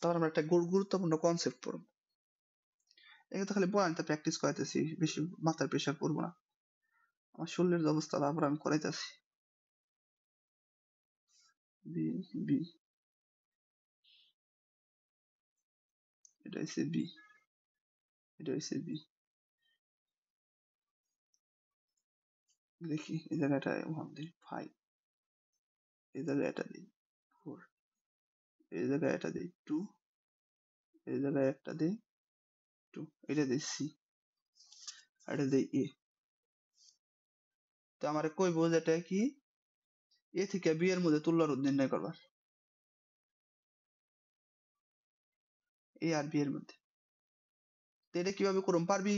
তারপর আমরা একটা গুরুত্বপূর্ণ কনসেপ্ট পড়বো। এগুলো তো খালি বয়ানটা প্র্যাকটিস করাইতেছি, বেশি মাথার প্রেশার পড়বো না। আমার শরীরের যে অবস্থা তারপর আমি করাইতেছি। বি বি এটা হচ্ছে বি, এটা হচ্ছে বি। দেখি এই জায়গাটা 1 দিই 5, এই জায়গায় এটা দিই 4, এই জায়গায় এটা দিই 2, এই জায়গায় একটা দিই 2, এটা দিই সি, এটা দিই এ। তো আমার কইবো যেটা কি এ থেকে বি এর মধ্যে তুল্য রোধ নির্ণয় করবার, এ আর বি এর মধ্যে। তো এটা কিভাবে করুম পারবি?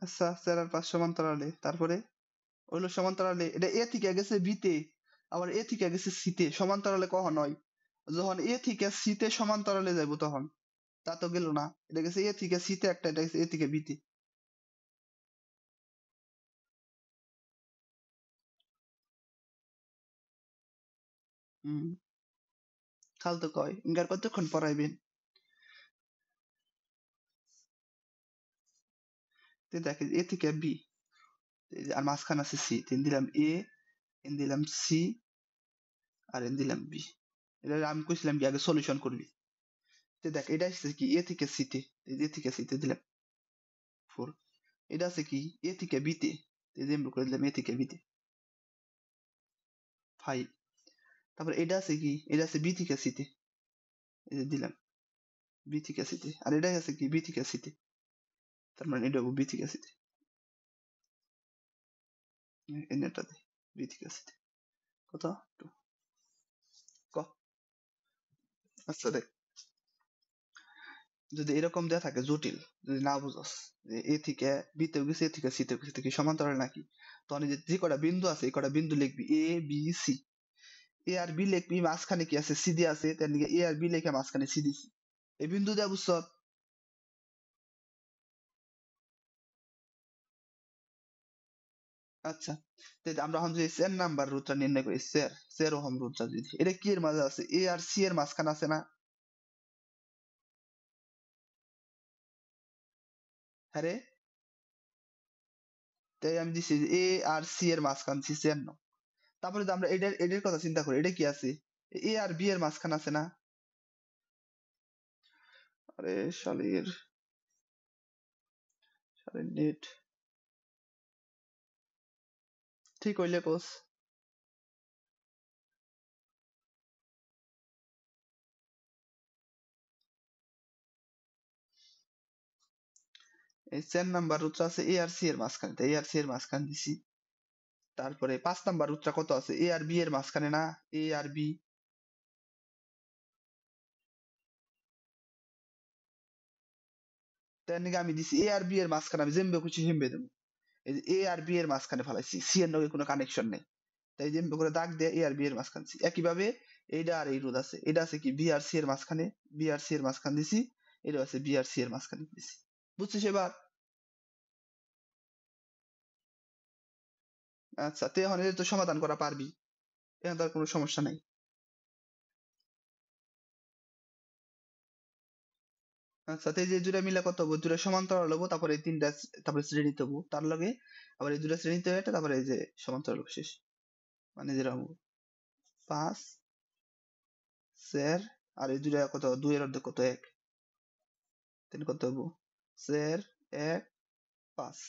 আচ্ছা 4 আর 5 সমান্তরালে, তারপরে হইলো সমান্তরালে এটা এ থেকে গেছে বি তে, আবার এ থেকে গেছে সি তে। সমান্তরালে কখন হয়? যখন এ থেকে সি তে সমান্তরালে যাইবো তখন। তা তো গেল না, এটা গেছে এ থেকে সি তে একটা, এটা গেছে এ থেকে বি তে। হুম, খাল তো কয় ইঙ্গার কতক্ষণ পড়াইবেন? তো দেখে এ থেকে বি, আর মাঝখানে আছে সি, তিন দিলাম এ, এন দিলাম সি, আর এন দিলাম বি। এটা আমি কইছিলাম কি আগে সলিউশন করবি। তো দেখ এটা আসছে কি এ থেকে সি তে, এ থেকে সি তে দিলাম 4। এটা আছে কি এ থেকে বি তে, এই যে আমরা করে দিলাম এ থেকে বি তে 5। তারপর এটা আছে কি, এটা আছে বি থেকে সি তে, এই যে দিলাম বি থেকে সি তে। আর এটাই আছে কি বি থেকে সি তে, তার মানে এটা বি থেকে সি তে, এটা দেই বি থেকে সি তে। কত 2 ক। আচ্ছা দেখ, যদি এরকম দেয়া থাকে জটিল, যদি না বুঝস যে এ থেকে বি তে গেছে, এ থেকে সি তে গেছে, কি সমান্তরাল নাকি, তখন এই যে কটা বিন্দু আছে এই কটা বিন্দু লিখবি A B C. A R B লিখবি, মাঝখানে কি আছে সি দিয়ে আছে, তার নিকে এ আর বি লিখে মাঝখানে সি দিছি। এই বিন্দু দেয়া বুঝছ? আচ্ছা, তো আমরা এখন যদি 4 নাম্বার রুটটা নির্ণয় করি, 4 ওহম রুটটা যদি, এটা কি এর মাঝে আছে? এ আর সি এর মাঝখানে আছে না? হ্যাঁ রে, তাই আমি দিছি এ আর সি এর মাঝখান দিছি 4 নং। তারপরে যদি আমরা এটার এটার কথা চিন্তা করি, এটা কি আছে? এ আর বি এর মাঝখানে আছে না? আরে শালির, শালির নেট ঠিক হইলে কোস। এই 4 নাম্বার রুটটা আছে এ আর সি এর মাঝখানে, তাই এ আর সি এর মাঝখানে দিছি। তারপরে 5 নাম্বার রুটটা কত আছে? এ আর বি এর মাঝখানে না? এ আর বি, তার নিকে আমি দিছি এ আর বি এর মাঝখানে, আমি যেমবে খুশি সেমবে দেবো। এই যে এ আর বি এর মাঝখানে ফেলাইছি, সি এর লগে কোনো কানেকশন নেই, তাই যেমবে করে দাগ দিয়ে এ আর বি এর মাঝখানে দিছি। একইভাবে এইটা আর এই রোধ আছে, এটা আছে কি বি আর সি এর মাঝখানে, বি আর সি এর মাঝখানে দিছি। এটা আছে বি আর সি এর মাঝখানে দিছি। বুঝছিস এবার? আচ্ছা, তুই এখন এটা তো সমাধান করা পারবি, এখন তার কোনো সমস্যা নাই। আচ্ছা, তো এই যে দুটা মিলে কত হবো? দুটা সমান্তরাল হবো, তারপরে এই তিনটা তারপরে শ্রেণী হবো তার লগে, আবার এই দুটা শ্রেণীতে হয়ে তারপরে এই যে সমান্তরাল হবো, শেষ। মানে যেটা হবো 5 4, আর এই দুটা কত, 2 এর অর্ধেক কত 1, তাহলে কত হবো 4 1 5।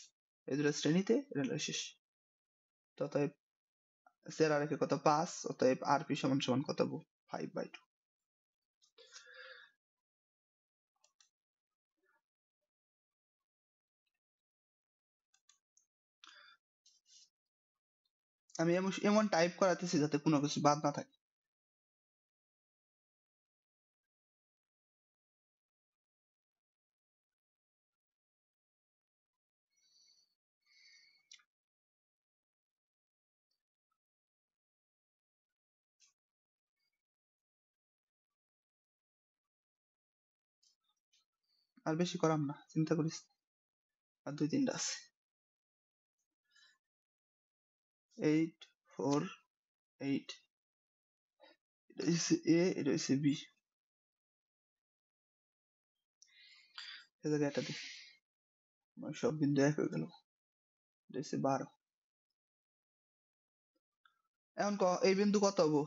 এই দুটা শ্রেণীতে এটা হলো শেষ। তো অতএব 4 আর 1 কত 5, অতএব আর পি সমান সমান কত হবো 5/2। আমি এমন এমন টাইপ করাতেছি যাতে কোনো কিছু বাদ না থাকে। আর বেশি করাম না, চিন্তা করিস না। আর 2-3টা আছে। 8 4 8, এটা হচ্ছে এ, এটা হচ্ছে বি, এ জায়গায় এটা দিই, আমার সব বিন্দু এক হয়ে গেল। এটা হচ্ছে 12। এখন এই বিন্দু কত হবো?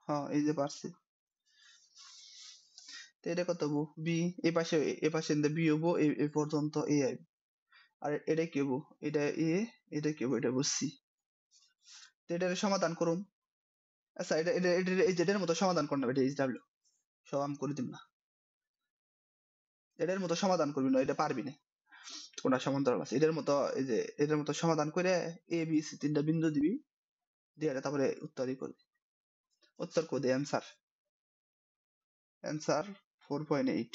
হ্যাঁ এই যে পারছি। তো এটা কত হবো? বি, এই পাশে বি হবো, এই পর্যন্ত এ আইব। আর এটা কি হবো? এটা এ, এটা কি হবো? এটা হবো সি। তো এটার সমাধান করুন। আচ্ছা এটা এটা এটা এই যে এটার মতো সমাধান করুন না, এটা এইচ ডাব্লিউ সব আমি করে দিম না। এটার মতো সমাধান করবি না, এটা পারবি না। কোনটা সমান্তরাল আছে এটার মতো, এই যে এটার মতো সমাধান করে এ বি সি 3টা বিন্দু দিবি, দিয়ে তারপরে উত্তরই করবি। উত্তর কো দে অ্যান্সার। অ্যান্সার 4.8।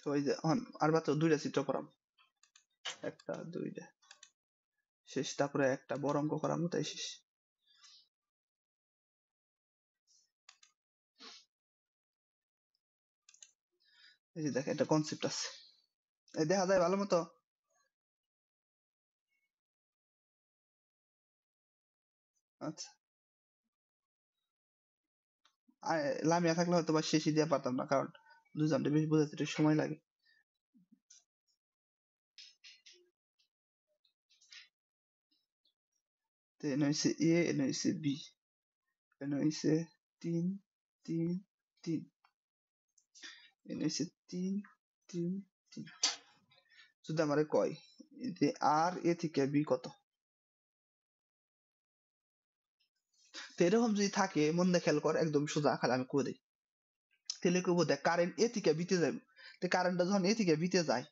তো ওই যে আর মাত্র 2টা চিত্র করাম, একটা 2টা শেষ, তারপরে একটা বড় অঙ্ক করাম, তাই শেষ। এই যে দেখ একটা কনসেপ্ট আছে, এই দেখা যায় ভালো মতো। আচ্ছা লামিয়া থাকলে হয়তো বা শেষই দিয়ে পারতাম না, কারণ দুজনটা বেশি বোঝাতে একটু সময় লাগে। তো এনে হইছে এ, এনে হইছে বি, এনে হইছে 3 3 3, এনে হইছে 3 3 3। যদি আমারে কয় যে আর এ থেকে বি কত, তো এরকম যদি থাকে মন দিয়ে খেয়াল কর, একদম সোজা, খালি আমি কই দিই। তাহলে কইবো দেখ কারেন্ট এ থেকে বিতে যাবে, তো কারেন্টটা যখন এ থেকে বিতে যায়,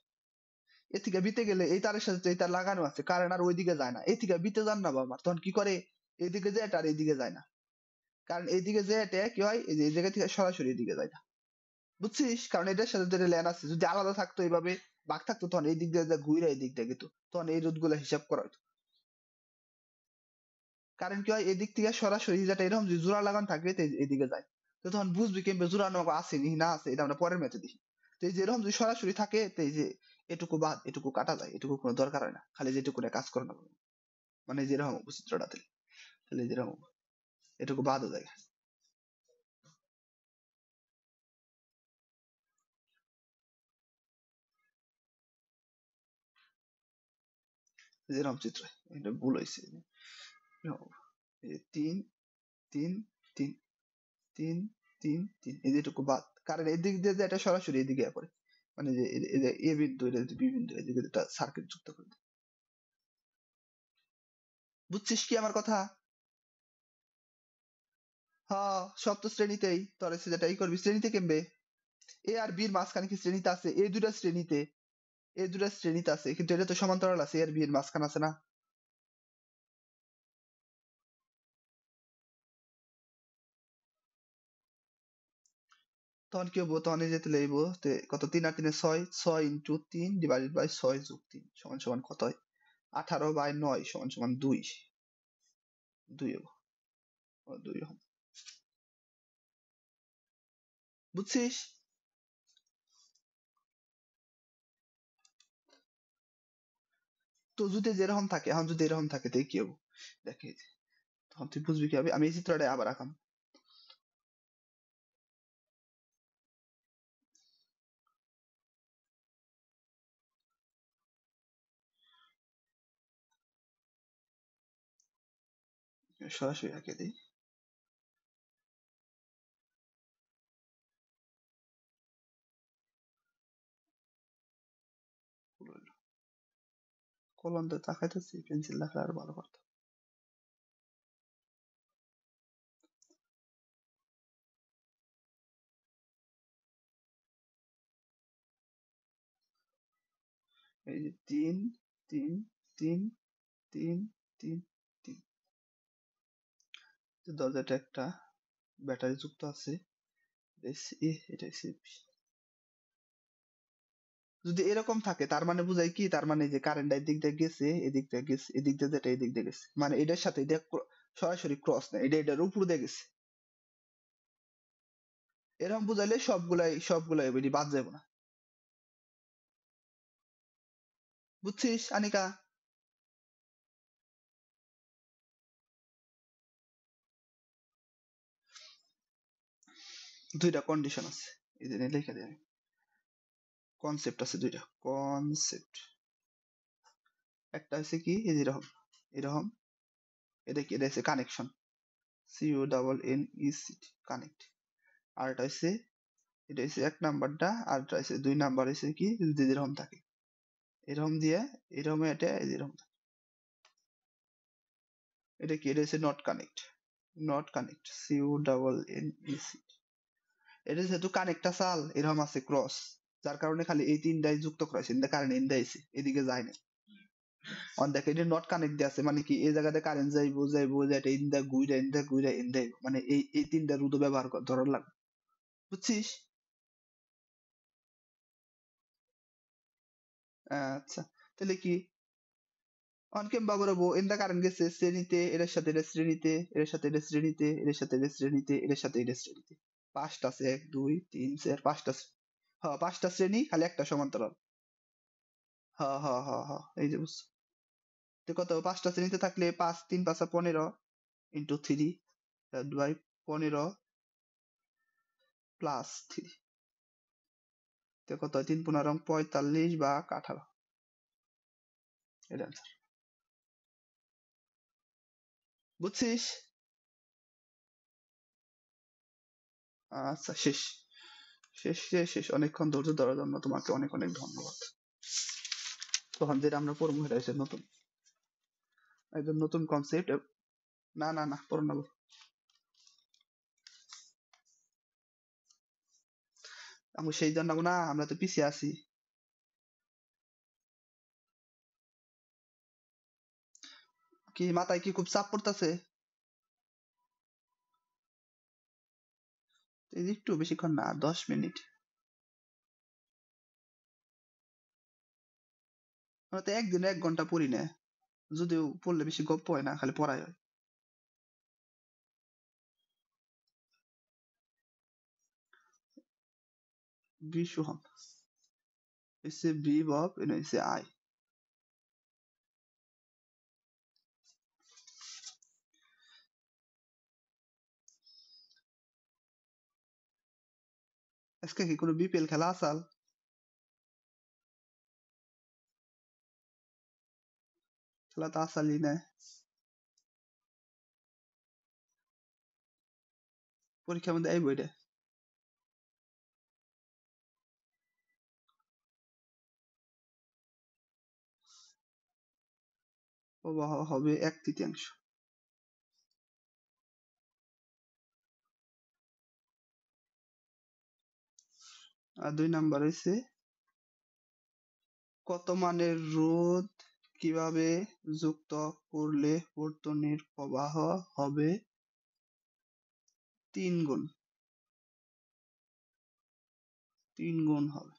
এ থেকে বিতে গেলে এই তারের সাথে তো এই তার লাগানো আছে, কারেন্ট আর ওইদিকে যায় না, এ থেকে বিতে যান না বাবা, তখন কি করে এইদিকে যায় এটা আর এইদিকে যায় না, কারণ এইদিকে যে এটা কি হয়, এই যে এই জায়গা থেকে সরাসরি এদিকে যায় না, বুঝছিস? কারণ এটার সাথে যেটা ল্যান আছে, যদি আলাদা থাকতো এইভাবে ভাগ থাকতো, তখন এই দিক দিয়ে ঘুরে এই দিক দিয়ে গেত, তখন এই রোধ গুলা হিসাব করা হতো। কারণ কি হয়, এদিক থেকে সরাসরি যেটা এরকম যদি জোড়া লাগানো থাকবে তো এদিকে যায়, তো তখন বুঝবি কেমবে জোড়ানো আছে নি না আছে, এটা আমরা পরের ম্যাচে দেখি। তো এই যে এরকম যদি সরাসরি থাকে, তো এই যে এটুকু বাদ এটুকু কাটা যায়, এটুকু কোনো দরকার হয় না, খালি যেটুকু কাজ করে না, মানে যেরকম উপচিত্রটা তাহলে, তাহলে যেরকম এটুকু বাদও যায়, যেরকম চিত্র। এটা ভুল হয়েছে, এই যে 3 3 3 3 3 3, এই যেটুকু বাদ, কারণ এদিক দিয়ে যে এটা সরাসরি এদিকে পড়ে, মানে যে এই যে এ বিন্দু, এটা যদি বি বিন্দু, এদিকে একটা সার্কিট যুক্ত করে দেয়। বুঝছিস কি আমার কথা? হ্যাঁ সপ্ত শ্রেণীতেই তোর এসে যেটা ই করবি, শ্রেণীতে কেমবে এ আর বির মাঝখানে কি শ্রেণীতে আছে, এই দুটা শ্রেণীতে, এই দুটা শ্রেণীতে আছে, কিন্তু এটা তো সমান্তরাল আছে, এ আর বি এর মাঝখানে আছে না। তখন কি হবো, তখন এই যেতে লইব, কত 3 আর 3 6, 6 × 3 ডিভাইডেড বাই 6 + 3 সমান কত হয়, 18/9 সমান 2, 2 হবো, 2 হবে। বুঝছিস? তো যদি যেরকম থাকে, এখন যদি এরকম থাকে তাই কি হবো, দেখে তখন তুই বুঝবি কি হবে। আমি এই চিত্রটা আবার আঁকাম, সরাসরি আঁকে দিই। কলম তো তাকাইতেছি, পেন্সিল রাখলে আরো ভালো করতো। এই যে 3 3 3 3 3 3। দরজাটা একটা ব্যাটারি যুক্ত আছে, এটা হচ্ছে B। যদি এরকম থাকে তার মানে বুঝায় কি, তার মানে যে কারেন্ট এদিক দিয়ে গেছে, এদিক দিয়ে গেছে, এদিক দিয়ে যেটা এদিক দিয়ে গেছে, মানে এটার সাথে এটা সরাসরি ক্রস না, এটা এটার উপর দিয়ে গেছে। এরকম বুঝাইলে সবগুলাই বেরি বাদ যাবে না। বুঝছিস আনিকা? দুইটা কন্ডিশন আছে, এই যে লিখে দেয়, কনসেপ্ট আছে দুইটা কনসেপ্ট। একটা হচ্ছে কি, এই যে এরকম এরকম, এটা কি, এটা হচ্ছে কানেকশন, CONNECT, কানেক্ট। আর এটা হচ্ছে, এটা হচ্ছে এক নাম্বারটা, আর এটা হচ্ছে দুই নাম্বার হচ্ছে কি, যদি এরকম থাকে এরকম দিয়ে এরকম, এটা এই যে এরকম, এটা কি, এটা হচ্ছে not connect, not connect, CONNECT। এটা যেহেতু কানেক্টটা চাল এরকম আছে ক্রস, যার কারণে খালি এই তিনটাই যুক্ত করাইছে, কিন্তু কারেন্ট ইন্দা আইছে, এদিকে যায় না। অন দেখে এটা নট কানেক্ট দিয়ে আছে, মানে কি এই জায়গাতে কারেন্ট যাইবো যাইবো, যেটা ইন্দা ঘুইরা ইন্দা ঘুইরা ইন্দা আইবো, মানে এই তিনটা রুদ ব্যবহার ধরার লাগবে। বুঝছিস? আচ্ছা, তাহলে কি অনকেম বাবুরাবো, ইন্দা কারেন্ট গেছে শ্রেণীতে, এর সাথে এটা শ্রেণীতে, এর সাথে এটা শ্রেণীতে, এর সাথে এটা শ্রেণীতে, এর সাথে এটা শ্রেণীতে। পাঁচটা আছে, 1 2 3 4 5টা। হ্যাঁ, 5টা শ্রেণী, খালি একটা সমান্তরাল। হ্যাঁ হ্যাঁ হ্যাঁ হ্যাঁ, এই যে বুঝছো। তো কত, 5টা শ্রেণীতে থাকলে 5 3 5 15 ইন্টু 3 বাই 15 প্লাস 3, তো কত হয়, 3 15 45 বা 18, এটা answer। বুঝছিস? আচ্ছা, শেষ শেষ শেষ শেষ। অনেকক্ষণ ধৈর্য ধরার জন্য তোমাকে অনেক অনেক ধন্যবাদ। তখন যেটা আমরা পড়বো এটা হচ্ছে নতুন, একদম নতুন কনসেপ্ট। না না না, পড়ো না গো। আমি সেই জন্য না, আমরা তো পিছিয়ে আছি। কি মাথায় কি খুব চাপ পড়তেছে? এই একটু বেশিক্ষণ না, 10 মিনিট। আমরা তো একদিনে 1 ঘন্টা পড়ি না, যদিও পড়লে বেশি গপ্প হয় না, খালি পড়াই হয়। বি সোহান, হচ্ছে বি বব, এটা হচ্ছে আই। আজকে কি কোনো বিপিএল খেলা আসাল? খেলা তো আসালই না। পরীক্ষার মধ্যে আইবো এটা। প্রবাহ হবে 1/3। আর 2 নাম্বার হইছে, কত মানের রোধ কিভাবে যুক্ত করলে বর্তনীর প্রবাহ হবে 3 গুণ, 3 গুণ হবে।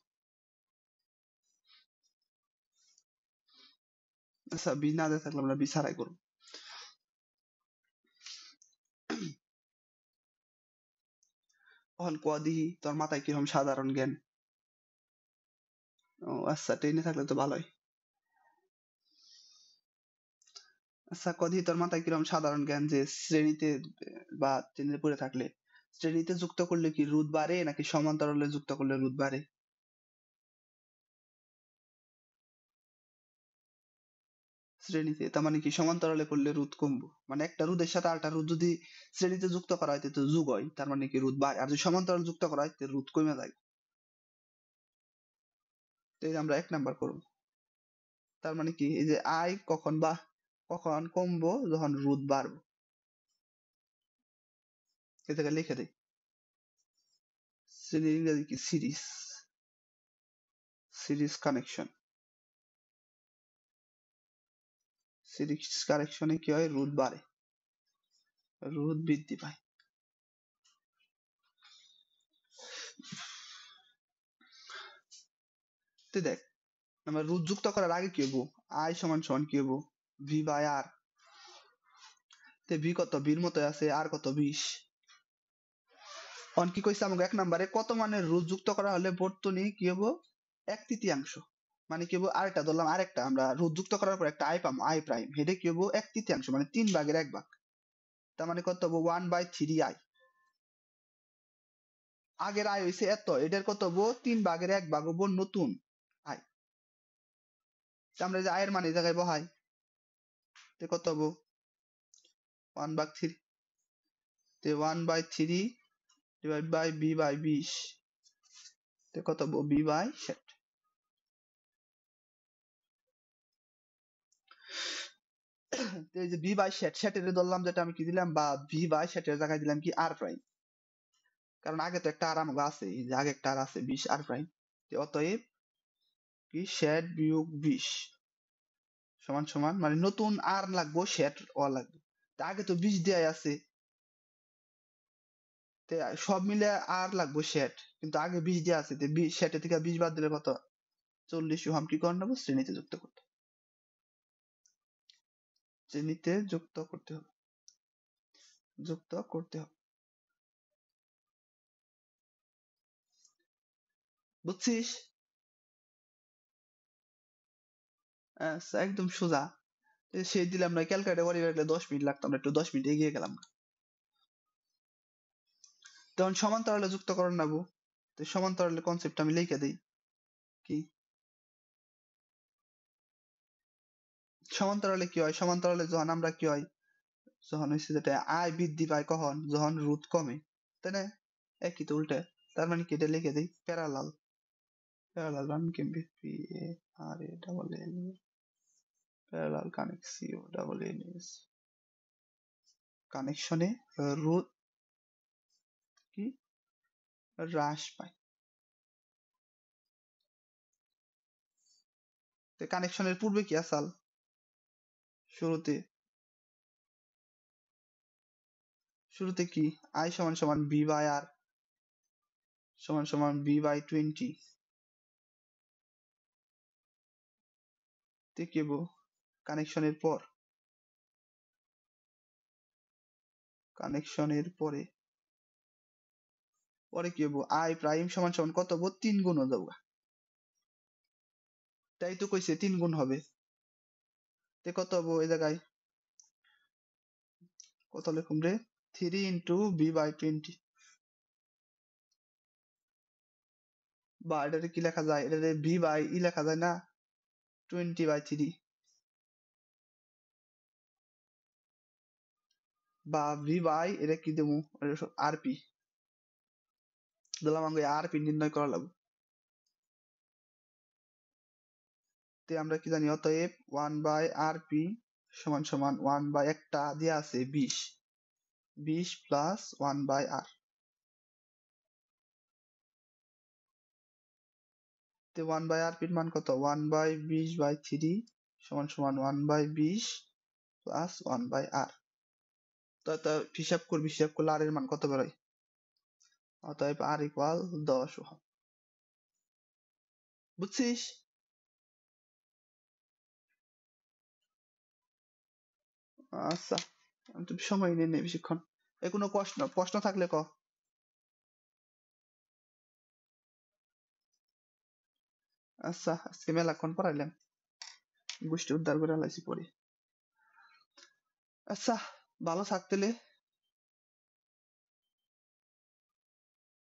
আচ্ছা, বি না দিয়ে থাকলে আমরা বি ছাড়াই করবো। এখন ক দিহি তোর মাথায় কিরকম সাধারণ জ্ঞান। ও আচ্ছা, টেনে থাকলে তো ভালোই। আচ্ছা, কদি তোর মাথায় কিরকম সাধারণ জ্ঞান, যে শ্রেণীতে বা শ্রেণীতে পড়ে থাকলে শ্রেণীতে যুক্ত করলে কি রোধ বাড়ে, নাকি সমান্তরালে যুক্ত করলে রোধ বাড়ে? শ্রেণীতে, তার মানে কি সমান্তরালে করলে রোধ কমবো, মানে একটা রোধের সাথে আরেকটা রোধ যদি শ্রেণীতে যুক্ত করা হয় তো যোগ হয়, তার মানে কি রোধ বাড়ে, আর যদি সমান্তরাল যুক্ত করা হয় তো রোধ কমে যায়। তো এই যে আমরা 1 নাম্বার করবো। তার মানে কি, এই যে আই কখন কমবো, যখন রোধ বাড়বো। এ থেকে লিখে দেই, শ্রেণীর ইংরেজি কি, সিরিজ, সিরিজ কানেকশন। সিরিজ কারেকশনে কি হয়, রুট বাড়ে, রুট বৃদ্ধি পায়। তো দেখ আমরা রুট যুক্ত করার আগে কি হবো, আই সমান সমান কি হবো, ভি বাই আর। তে ভি কত, ভির মতো আছে, আর কত 20। অন কি কইছে আমাকে 1 নম্বরে কত মানের রুট যুক্ত করা হলে বর্তনী কি হবো, 1/3। মানে কি হবো, আরেকটা ধরলাম, আরেকটা আমরা রুট যুক্ত করার পর একটা আই পাবো, আই প্রাইম, হেডে কি হবো 1/3, মানে 3 ভাগের 1 ভাগ। তার মানে কত হবো 1/3 আই। আগের আয় হইছে এত, এটার কত হবো 3 ভাগের 1 ভাগ হবো নতুন আয়। আমরা যে আয়ের মানে এই জায়গায় বহাই, তে কত হবো 1/3, তে 1/3 ডিভাইড বাই বি বাই 20, তে কত হবো বি বাই 60। এই যে বি বাই 60 এর ধরলাম যেটা আমি কি দিলাম, বা বি বাই 60 এর জায়গায় দিলাম কি আর প্রাইম, কারণ আগে তো একটা আর আমাকে আছে, এই যে আগে একটা আর আছে 20 আর প্রাইম। অতএব কি 60 বিয়োগ 20 সমান সমান, মানে নতুন আর লাগবো 60 ও লাগবে, তা আগে তো 20 দেয়াই আছে, তে সব মিলে আর লাগবো 60, কিন্তু আগে 20 দেয়া আছে, তে 20 60 থেকে 20 বাদ দিলে কত 40। হাম কি করে নেবো, শ্রেণীতে যুক্ত করতে, শ্রেণীতে যুক্ত করতে হবে, যুক্ত করতে হবে, বুঝছিস? আচ্ছা, একদম সোজা। সেই দিলাম না, ক্যালকুলেটর করে রাখলে 10 মিনিট লাগতো, আমরা একটু 10 মিনিট এগিয়ে গেলাম। তখন সমান্তরালে যুক্তকরণ নেবো, তো সমান্তরালের কনসেপ্ট আমি লিখে দিই। কি সমান্তরালে কি হয়, সমান্তরালে যখন আমরা কি হয়, যখন হচ্ছে যেটা আয় বৃদ্ধি পায় কখন, যখন রোধ কমে, তাই না? একই তো উল্টে, তার মানে কি এটা লিখে দিই প্যারালাল, প্যারালাল রান কেমবি P A R A double L, parallel কানেক্সিও ডাবল এন এস, কানেকশনে রোধ কি হ্রাস পায়। তো কানেকশনের পূর্বে কি আসাল, শুরুতে, শুরুতে কি আই সমান সমান বি বাই আর সমান সমান বি বাই 20, তে কি হবো কানেকশনের পর, কানেকশনের পরে, পরে কি হবো আই প্রাইম সমান সমান কত হবো 3 গুণ হয়ে যাবো, তাই তো কইছে 3 গুণ হবে, তে কত হবো এই জায়গায় কত লিখুম রে, 3 ইন্টু বি বাই 20, বা এটারে কি লেখা যায়, এটারে বি বাই ই লেখা যায় না, 20/3, বা ভি বাই এটা কি দেবো আর পি, দিলাম আমাকে আর পি নির্ণয় করা লাগবে। তে আমরা কি জানি, অতএব 1/rp সমান সমান 1 বাই একটা দিয়ে আছে 20, 20 প্লাস 1/r, তে 1/rp এর মান কত 1/20/3 সমান সমান 1/20 প্লাস 1/r। তো হিসাব করবি, হিসাব করলে আর এর মান কত বেরোয়, অতএব r ইকুয়াল 10 ওহম। বুঝছিস? আচ্ছা, আমি তো সময় নেই নে বেশিক্ষণ। এ কোনো প্রশ্ন প্রশ্ন থাকলে ক। আচ্ছা, আজকে মেলাক্ষণ পড়াইলাম, গোষ্ঠী উদ্ধার করে লাইছি পরে। আচ্ছা, ভালো থাকতেলে।